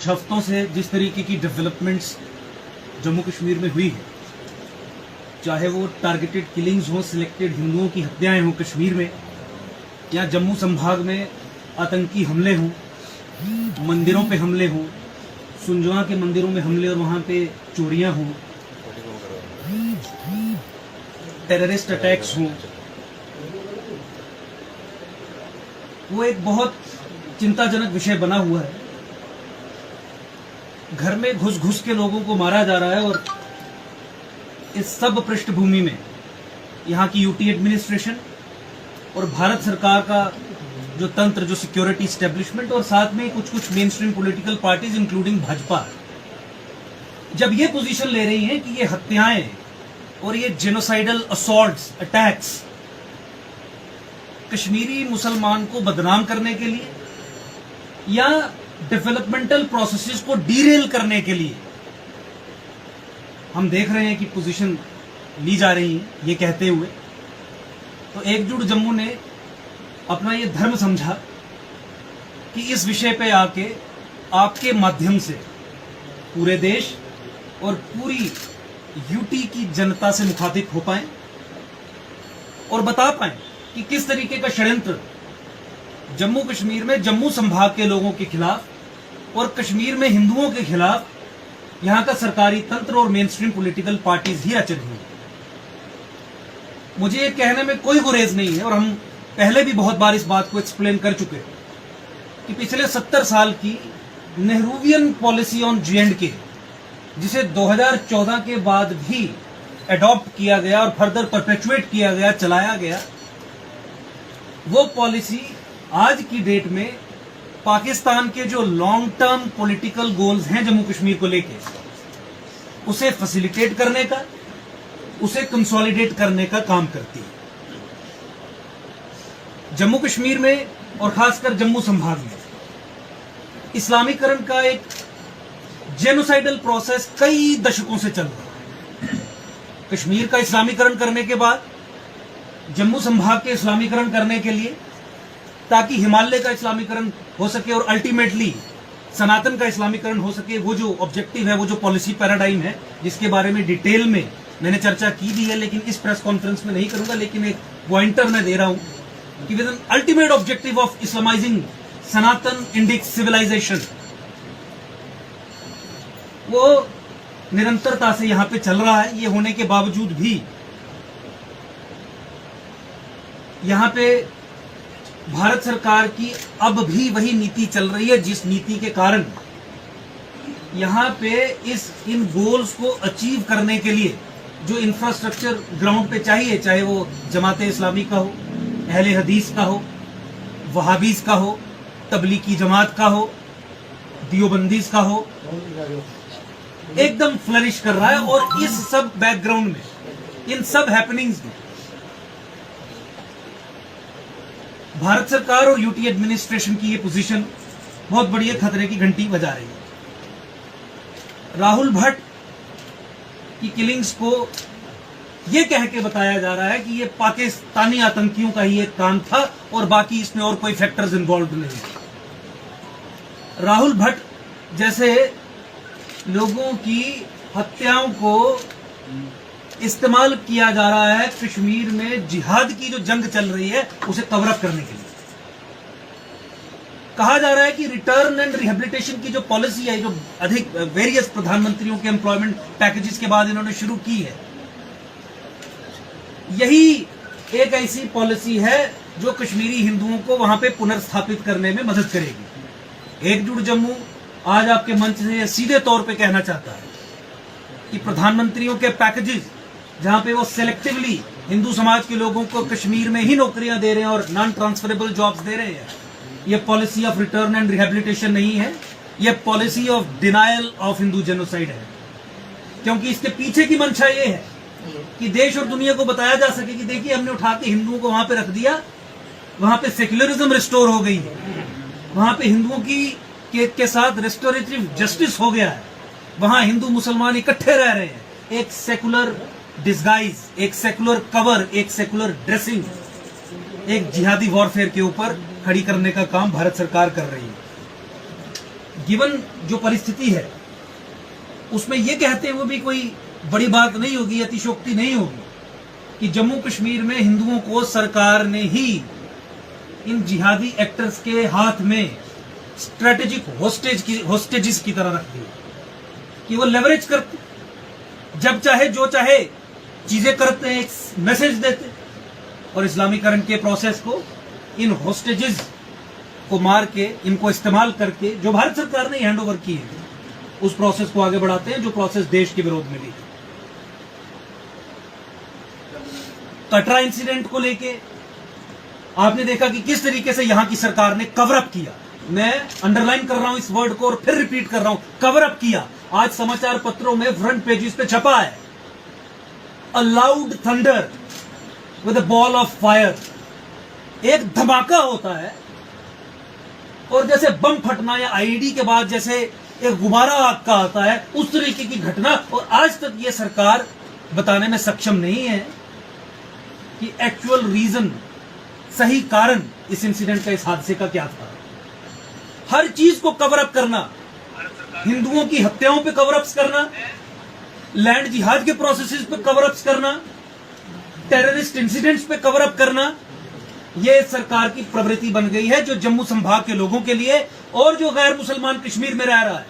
कुछ हफ्तों से जिस तरीके की डेवलपमेंट्स जम्मू कश्मीर में हुई है, चाहे वो टारगेटेड किलिंग्स हो, सिलेक्टेड हिंदुओं की हत्याएं हों कश्मीर में, या जम्मू संभाग में आतंकी हमले हों, मंदिरों पे हमले हों, सुंजवा के मंदिरों में हमले और वहां पे चोरियां हों, टेररिस्ट अटैक्स हों, वो एक बहुत चिंताजनक विषय बना हुआ है। घर में घुस घुस के लोगों को मारा जा रहा है और इस सब पृष्ठभूमि में यहाँ की यूटी एडमिनिस्ट्रेशन और भारत सरकार का जो तंत्र, जो सिक्योरिटी एस्टेब्लिशमेंट और साथ में कुछ main stream political parties including Bhajpa, जब ये पोजीशन ले रही हैं कि ये हत्याएं और ये जेनोसाइडल असॉल्ट्स, अटैक्स कश्मीरी मुसलमान को बदनाम करने के लिए या डेवलपमेंटल प्रोसेसेस को डीरेल करने के लिए हम देख रहे हैं कि पोजीशन ली जा रही है, ये कहते हुए तो एकजुट जम्मू ने अपना ये धर्म समझा कि इस विषय पे आके आपके माध्यम से पूरे देश और पूरी यूटी की जनता से मुखातिब हो पाए और बता पाए कि किस तरीके का षड्यंत्र जम्मू कश्मीर में जम्मू संभाग के लोगों के खिलाफ और कश्मीर में हिंदुओं के खिलाफ यहां का सरकारी तंत्र और मेन स्ट्रीम पॉलिटिकल पार्टीज ही रच रही हैं। मुझे ये कहने में कोई गुरेज नहीं है और हम पहले भी बहुत बार इस बात को एक्सप्लेन कर चुके हैं कि पिछले 70 साल की नेहरूवियन पॉलिसी ऑन J&K, जिसे 2014 के बाद भी अडॉप्ट किया गया और फर्दर परपेचुएट किया गया, चलाया गया, वो पॉलिसी आज की डेट में पाकिस्तान के जो लॉन्ग टर्म पॉलिटिकल गोल्स हैं जम्मू कश्मीर को लेके, उसे फैसिलिटेट करने का, उसे कंसोलिडेट करने का काम करती है। जम्मू कश्मीर में और खासकर जम्मू संभाग में इस्लामीकरण का एक जेनोसाइडल प्रोसेस कई दशकों से चल रहा है। कश्मीर का इस्लामीकरण करने के बाद जम्मू संभाग के इस्लामीकरण करने के लिए, ताकि हिमालय का इस्लामीकरण हो सके और अल्टीमेटली सनातन का इस्लामीकरण हो सके, वो जो ऑब्जेक्टिव है, वो जो पॉलिसी पैराडाइम है, जिसके बारे में डिटेल में मैंने चर्चा की भी है लेकिन इस प्रेस कॉन्फ्रेंस में नहीं करूंगा, लेकिन एक पॉइंटर मैं दे रहा हूं कि with an ultimate objective of Islamising Sanatan Indic civilisation, वो निरंतरता से यहां पे चल रहा है। ये होने के बावजूद भी यहां पे भारत सरकार की अब भी वही नीति चल रही है, जिस नीति के कारण यहां पे इन गोल्स को अचीव करने के लिए जो इंफ्रास्ट्रक्चर ग्राउंड पे चाहिए, चाहे वो जमाते इस्लामी का हो, अहले हदीस का हो, वहाबीज का हो, तबलीगी जमात का हो, दियोबंदीज का हो, एकदम फ्लरिश कर रहा है। और इस सब बैकग्राउंड में, इन सब हैपनिंग्स में भारत सरकार और यूटी एडमिनिस्ट्रेशन की ये पोजीशन बहुत बड़ी खतरे की घंटी बजा रही है। राहुल भट्ट की किलिंग्स को ये कह के बताया जा रहा है कि ये पाकिस्तानी आतंकियों का ही एक काम था और बाकी इसमें और कोई फैक्टर्स इन्वॉल्व नहीं है। राहुल भट्ट जैसे लोगों की हत्याओं को इस्तेमाल किया जा रहा है कश्मीर में जिहाद की जो जंग चल रही है उसे कवर अप करने के लिए। कहा जा रहा है कि रिटर्न एंड रिहेबिलिटेशन की जो पॉलिसी है, जो अधिक वेरियस प्रधानमंत्रियों के एम्प्लॉयमेंट पैकेजेस के बाद इन्होंने शुरू की है, यही एक ऐसी पॉलिसी है जो कश्मीरी हिंदुओं को वहां पे पुनर्स्थापित करने में मदद करेगी। एकजुट जम्मू आज आपके मंच से सीधे तौर पे कहना चाहता है कि प्रधानमंत्रियों के पैकेजेस, जहां पे वो सेलेक्टिवली हिंदू समाज के लोगों को कश्मीर में ही नौकरियां दे रहे हैं और नॉन ट्रांसफरेबल जॉब्स दे रहे हैं, ये policy of return and rehabilitation नहीं है, ये policy of denial of Hindu genocide है। क्योंकि इसके पीछे की मंशा ये है कि देश और दुनिया को बताया जा सके कि देखिए, हमने उठा के हिंदुओं को वहां पे रख दिया, वहां पे सेक्युलरिज्म रिस्टोर हो गई है, वहां पे हिंदुओं के साथ रेस्टोरेटिव जस्टिस हो गया है, वहां हिंदू मुसलमान इकट्ठे रह रहे हैं। एक सेकुलर डिस्गाइज, एक सेकुलर कवर, एक सेकुलर ड्रेसिंग, एक जिहादी वॉरफेयर के ऊपर खड़ी करने का काम भारत सरकार कर रही है। गिवन जो परिस्थिति है उसमें ये कहते हुए भी कोई बड़ी बात नहीं होगी, अतिशयोक्ति नहीं होगी कि जम्मू कश्मीर में हिंदुओं को सरकार ने ही इन जिहादी एक्टर्स के हाथ में स्ट्रेटेजिक होस्टेजेस की तरह रख दिया कि वो लेवरेज करते, जब चाहे जो चाहे चीजें करते हैं, एक मैसेज देते और इस्लामीकरण के प्रोसेस को इन होस्टेजेस को मार के, इनको इस्तेमाल करके जो भारत सरकार ने हैंड ओवर की है उस प्रोसेस को आगे बढ़ाते हैं जो प्रोसेस देश के विरोध में भी। कटरा इंसिडेंट को लेके आपने देखा कि किस तरीके से यहां की सरकार ने कवर अप किया। मैं अंडरलाइन कर रहा हूं इस वर्ड को और फिर रिपीट कर रहा हूं, कवर अप किया। आज समाचार पत्रों में फ्रंट पेजेस पे छपा है, a loud thunder with a ball of fire. एक धमाका होता है और जैसे बम फटना या आईईडी के बाद जैसे एक गुब्बारा आग का आता है, उस तरीके की घटना। और आज तक ये सरकार बताने में सक्षम नहीं है कि एक्चुअल रीजन, सही कारण इस इंसिडेंट का, इस हादसे का क्या था। हर चीज को कवर अप करना, हिंदुओं की हत्याओं पे कवर अप्स करना, लैंड जिहाद के प्रोसेसेस पे कवर अप्स करना, टेररिस्ट इंसिडेंट्स पे कवर अप करना, ये सरकार की प्रवृत्ति बन गई है जो जम्मू संभाग के लोगों के लिए और जो गैर मुसलमान कश्मीर में रह रहा है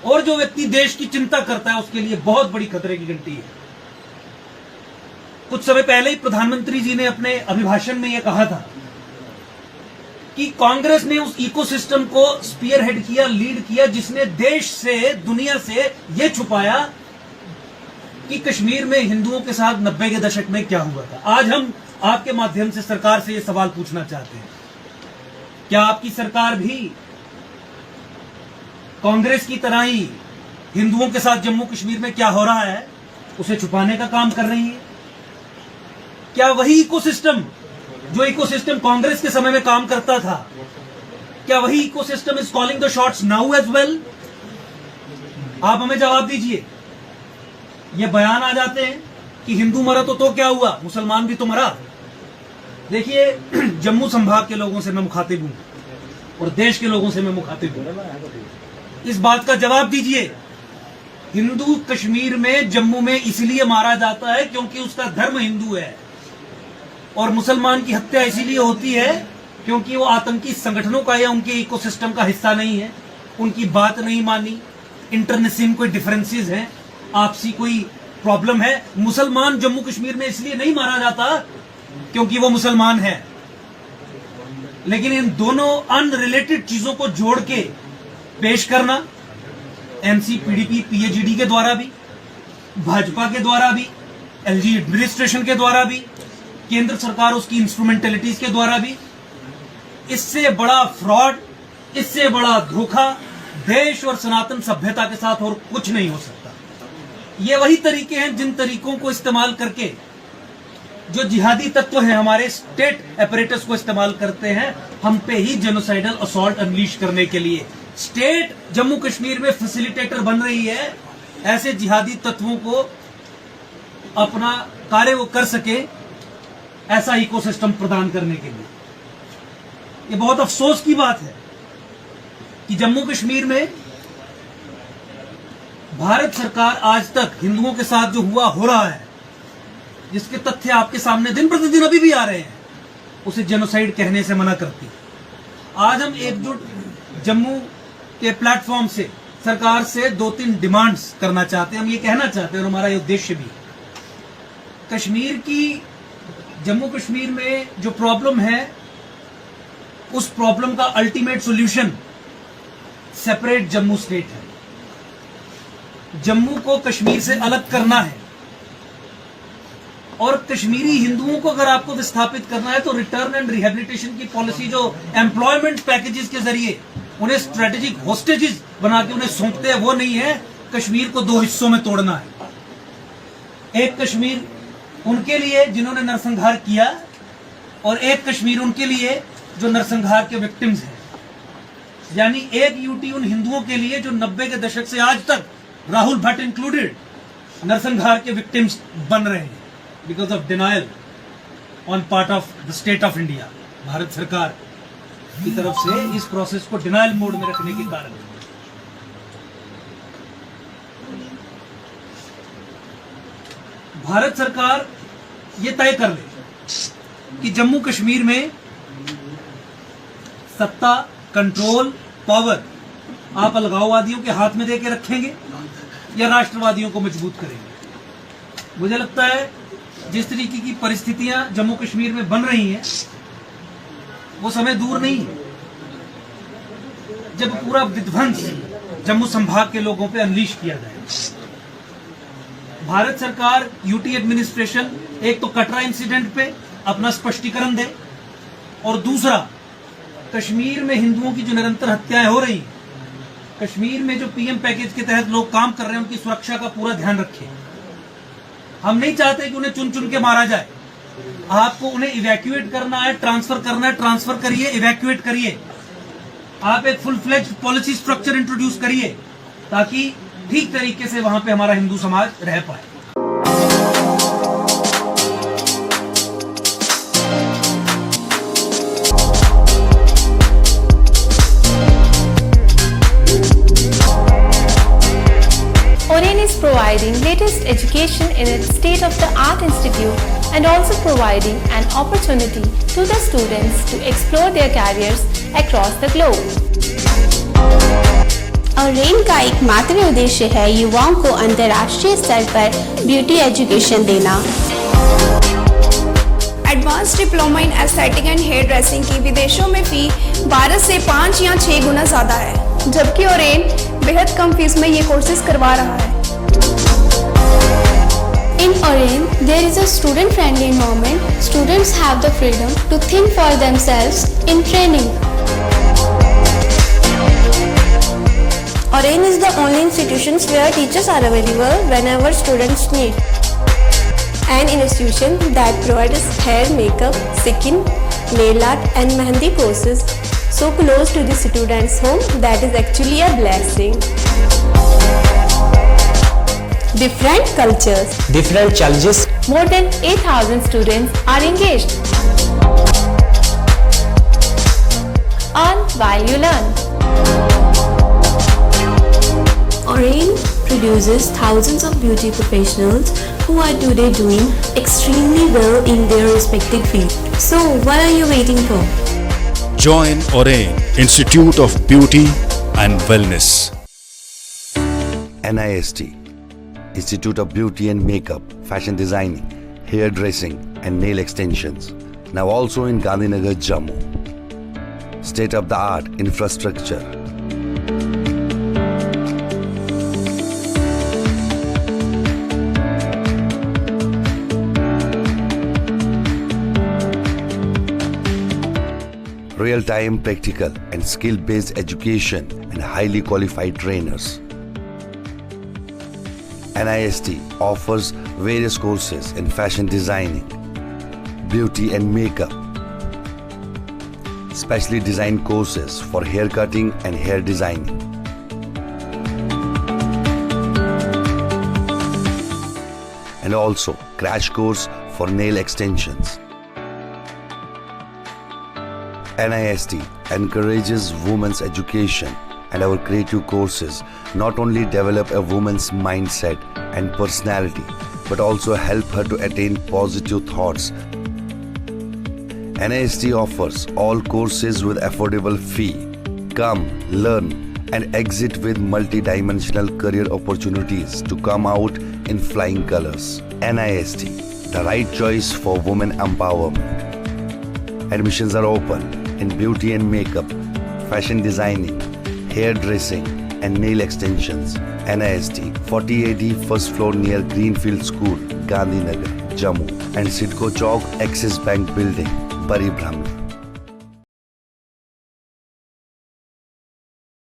और जो व्यक्ति देश की चिंता करता है उसके लिए बहुत बड़ी खतरे की घंटी है। कुछ समय पहले ही प्रधानमंत्री जी ने अपने अभिभाषण में यह कहा था कि कांग्रेस ने उस इकोसिस्टम को स्पीयरहेड किया, लीड किया, जिसने देश से, दुनिया से यह छुपाया कि कश्मीर में हिंदुओं के साथ 90 के दशक में क्या हुआ था। आज हम आपके माध्यम से सरकार से यह सवाल पूछना चाहते हैं, क्या आपकी सरकार भी कांग्रेस की तरह ही हिंदुओं के साथ जम्मू कश्मीर में क्या हो रहा है उसे छुपाने का काम कर रही है? क्या वही इकोसिस्टम, जो इकोसिस्टम कांग्रेस के समय में काम करता था, क्या वही ecosystem is calling the shots now as well? आप हमें जवाब दीजिए। ये बयान आ जाते हैं कि हिंदू मरा तो क्या हुआ, मुसलमान भी तो मरा। देखिए, जम्मू संभाग के लोगों से मैं मुखातिब हूं और देश के लोगों से मैं मुखातिब हूं। इस बात का जवाब दीजिए। हिंदू कश्मीर में, जम्मू में इसलिए मारा जाता है क्योंकि उसका धर्म हिंदू है, और मुसलमान की हत्या इसीलिए होती है क्योंकि वो आतंकी संगठनों का या उनके इकोसिस्टम का हिस्सा नहीं है, उनकी बात नहीं मानी, इंटरनेशनल कोई डिफरेंसेस हैं, आपसी कोई प्रॉब्लम है। मुसलमान जम्मू कश्मीर में इसलिए नहीं मारा जाता क्योंकि वो मुसलमान है। लेकिन इन दोनों अनरिलेटेड चीजों को जोड़ के पेश करना, एमसी, पीडीपी, पीएचडी के द्वारा भी, भाजपा के द्वारा भी, एलजी एडमिनिस्ट्रेशन के द्वारा भी, केंद्र सरकार उसकी इंस्ट्रूमेंटलिटीज के द्वारा भी, इससे बड़ा फ्रॉड, इससे बड़ा धोखा देश और सनातन सभ्यता के साथ और कुछ नहीं हो सकता। ये वही तरीके हैं जिन तरीकों को इस्तेमाल करके जो जिहादी तत्व हैं हमारे स्टेट एपरेटस को इस्तेमाल करते हैं हम पे ही जेनोसाइडल असॉल्ट अनलीश करने के लिए। स्टेट जम्मू कश्मीर में फैसिलिटेटर बन रही है ऐसे जिहादी तत्वों को अपना कार्य वो कर सके, ऐसा इकोसिस्टम प्रदान करने के लिए। ये बहुत अफसोस की बात है कि जम्मू कश्मीर में भारत सरकार आज तक हिंदुओं के साथ जो हुआ हो रहा है, जिसके तथ्य आपके सामने दिन प्रतिदिन अभी भी आ रहे हैं, उसे जेनोसाइड कहने से मना करती है। आज हम एकजुट जम्मू के प्लेटफॉर्म से सरकार से 2-3 डिमांड्स करना चाहते हैं। हम ये कहना चाहते हैं और हमारा ये उद्देश्य भी, कश्मीर की, जम्मू कश्मीर में जो प्रॉब्लम है उस प्रॉब्लम का ultimate solution separate Jammu state है। जम्मू को कश्मीर से अलग करना है और कश्मीरी हिंदुओं को अगर आपको विस्थापित करना है तो रिटर्न एंड रिहेबिलिटेशन की पॉलिसी, जो एम्प्लॉयमेंट पैकेजेस के जरिए उन्हें स्ट्रेटेजिक होस्टेजेस बना के उन्हें सौंपते हैं, वो नहीं है। कश्मीर को 2 हिस्सों में तोड़ना है। एक कश्मीर उनके लिए जिन्होंने नरसंहार किया और एक कश्मीर उनके लिए जो नरसंहार के विक्टिम्स हैं। यानी एक यूटी उन हिंदुओं के लिए जो 90 के दशक से आज तक, राहुल भट्ट इंक्लूडेड, नरसंहार के विक्टिम्स बन रहे हैं because of denial on part of the state of India. Bharat सरकार की तरफ से इस प्रोसेस को डिनायल मोड में रखने के कारण भारत सरकार ये तय कर ले कि जम्मू कश्मीर में सत्ता, कंट्रोल, पावर आप अलगाववादियों के हाथ में देके रखेंगे या राष्ट्रवादियों को मजबूत करेंगे। मुझे लगता है जिस तरीके की परिस्थितियां जम्मू कश्मीर में बन रही हैं वो समय दूर नहीं है जब पूरा विध्वंस जम्मू संभाग के लोगों पे अनलीश किया जाए। भारत सरकार, यूटी एडमिनिस्ट्रेशन एक तो कटरा इंसिडेंट पे अपना स्पष्टीकरण दे और दूसरा कश्मीर में हिंदुओं की जो निरंतर हत्याएं हो रही हैं, कश्मीर में जो पीएम पैकेज के तहत लोग काम कर रहे हैं उनकी सुरक्षा का पूरा ध्यान रखें। हम नहीं चाहते कि उन्हें चुन चुन के मारा जाए। आपको उन्हें इवैक्यूएट करना है, ट्रांसफर करना है, ट्रांसफर करिए, इवैक्यूएट करिए। आप एक full fledged policy structure introduce करिए ताकि ठीक तरीके से वहां पे हमारा हिंदू समाज रह पाए। Oren is providing latest education in its state-of-the-art institute and also providing an opportunity to the students to explore their careers across the globe. Orane का एकमात्र उद्देश्य है युवाओं को अंतर्राष्ट्रीय स्तर पर ब्यूटी एजुकेशन देना। Advance diploma in aesthetic and hairdressing की विदेशों में फी 12 से 5 या 6 गुना ज्यादा है, जबकि ओरेन बेहद कम फीस में ये कोर्सेज करवा रहा है। In Oren, there is a student-friendly environment. Students have the freedom to think for themselves in training. Oren is the only institution where teachers are available whenever students need. An institution that provides hair, makeup, skin, nail art and mehendi courses so close to the students' home that is actually a blessing. Different cultures, different challenges. More than 8,000 students are engaged. Earn while you learn. Oren produces thousands of beauty professionals who are today doing extremely well in their respective field. So what are you waiting for? Join Oren Institute of Beauty and Wellness. NIST, Institute of Beauty and Makeup, Fashion Designing, Hair Dressing and Nail Extensions. Now also in Gandhinagar, Jammu. State-of-the-art infrastructure. Real-time practical and skill-based education and highly qualified trainers. NIST offers various courses in fashion designing, beauty and makeup, specially designed courses for hair cutting and hair designing. And also crash course for nail extensions. NIST encourages women's education, and our creative courses not only develop a woman's mindset and personality but also help her to attain positive thoughts. NIST offers all courses with affordable fee. Come, learn and exit with multi-dimensional career opportunities to come out in flying colors. NIST, the right choice for women empowerment. Admissions are open in beauty and makeup, fashion designing, hair dressing and nail extensions. NIST, 40AD first floor near Greenfield School, Gandhinagar, Jammu, and Sidco Chowk, Axis Bank Building, Pari Brahman.